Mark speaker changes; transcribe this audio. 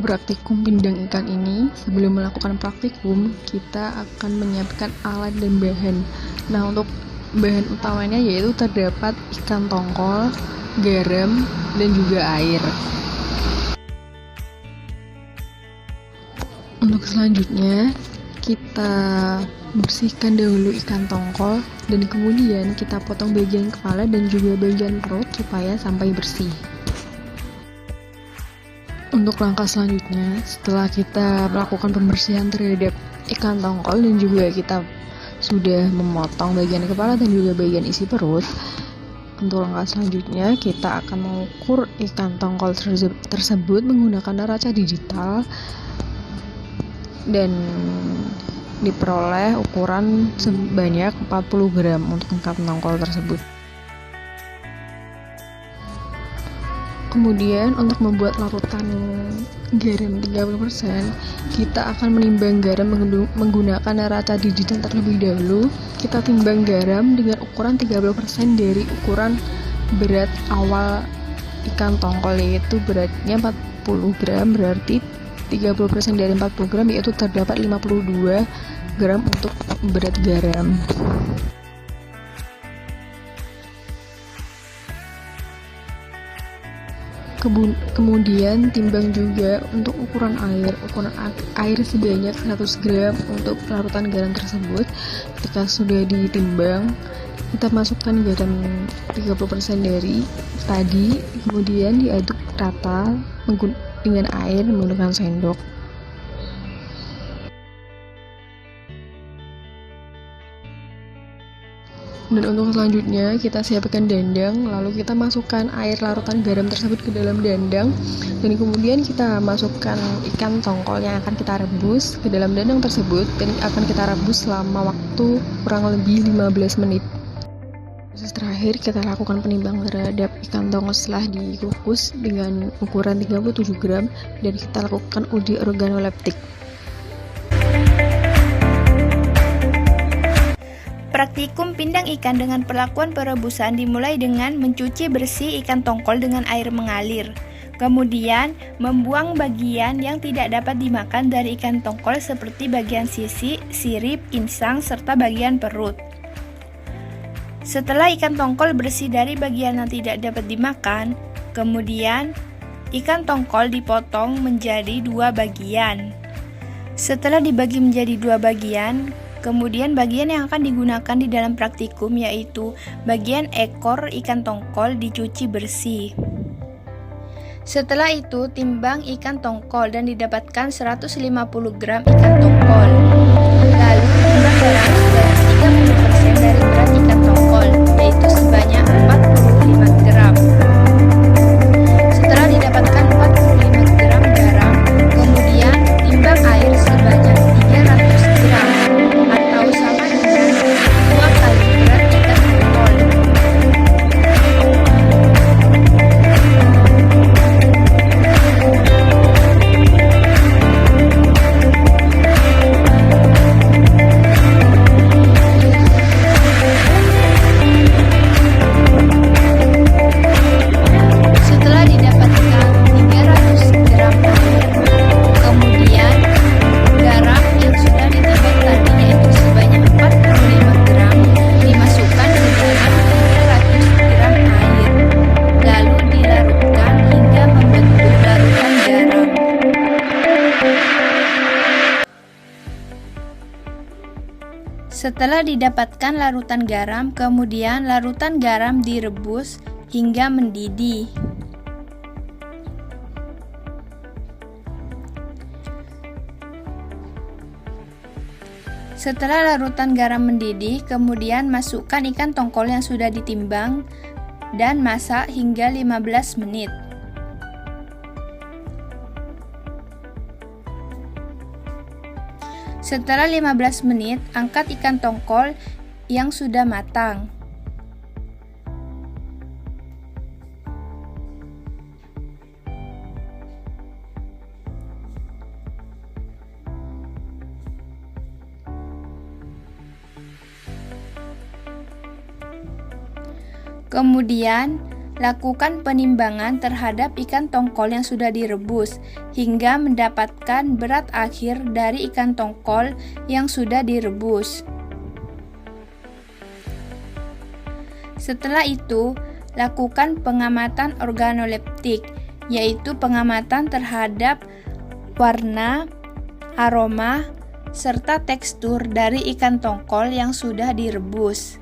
Speaker 1: Pada praktikum pindang ikan ini, sebelum melakukan praktikum, kita akan menyiapkan alat dan bahan. Nah, untuk bahan utamanya yaitu terdapat ikan tongkol, garam, dan juga air. Untuk selanjutnya, kita bersihkan dahulu ikan tongkol dan kemudian kita potong bagian kepala dan juga bagian perut supaya sampai bersih. Untuk langkah selanjutnya, setelah kita melakukan pembersihan terhadap ikan tongkol dan juga kita sudah memotong bagian kepala dan juga bagian isi perut, untuk langkah selanjutnya kita akan mengukur ikan tongkol tersebut menggunakan neraca digital dan diperoleh ukuran sebanyak 40 gram untuk ikan tongkol tersebut. Kemudian untuk membuat larutan garam 30%, kita akan menimbang garam menggunakan neraca digital terlebih dahulu. Kita timbang garam dengan ukuran 30% dari ukuran berat awal ikan tongkol, yaitu beratnya 40 gram, berarti 30% dari 40 gram yaitu terdapat 52 gram untuk berat garam. Kemudian timbang juga untuk ukuran air sebanyak 100 gram untuk larutan garam tersebut. Ketika sudah ditimbang, kita masukkan garam 30% dari tadi, kemudian diaduk rata dengan air menggunakan sendok. Dan untuk selanjutnya kita siapkan dandang, lalu kita masukkan air larutan garam tersebut ke dalam dandang, dan kemudian kita masukkan ikan tongkol yang akan kita rebus ke dalam dandang tersebut, dan akan kita rebus selama waktu kurang lebih 15 menit. Proses terakhir kita lakukan penimbang terhadap ikan tongkol setelah dikukus dengan ukuran 37 gram dan kita lakukan uji organoleptik.
Speaker 2: Praktikum pindang ikan dengan perlakuan perebusan dimulai dengan mencuci bersih ikan tongkol dengan air mengalir. Kemudian, membuang bagian yang tidak dapat dimakan dari ikan tongkol seperti bagian sisi, sirip, insang, serta bagian perut. Setelah ikan tongkol bersih dari bagian yang tidak dapat dimakan, kemudian ikan tongkol dipotong menjadi 2 bagian. Setelah dibagi menjadi 2 bagian, kemudian bagian yang akan digunakan di dalam praktikum yaitu bagian ekor ikan tongkol dicuci bersih. Setelah itu, timbang ikan tongkol dan didapatkan 150 gram ikan tongkol. Lalu, timbang garam sebanyak 30% dari berat ikan tongkol, yaitu sebanyak 45 gram. Setelah didapatkan 45 gram garam, kemudian timbang air sebanyak 300 gram. Atau sama dengan 2 kali berat ikan tongkol. Setelah didapatkan 300 gram air, kemudian garam yang sudah ditimbang tadi yaitu sebanyak 45 gram dimasukkan ke dalam 300 gram air, lalu dilarutkan hingga membentuk larutan garam. Setelah didapatkan larutan garam, kemudian larutan garam direbus hingga mendidih. Setelah larutan garam mendidih, kemudian masukkan ikan tongkol yang sudah ditimbang dan masak hingga 15 menit. Setelah 15 menit, angkat ikan tongkol yang sudah matang. Kemudian, Lakukan penimbangan terhadap ikan tongkol yang sudah direbus hingga mendapatkan berat akhir dari ikan tongkol yang sudah direbus. Setelah itu, lakukan pengamatan organoleptik, yaitu pengamatan terhadap warna, aroma, serta tekstur dari ikan tongkol yang sudah direbus.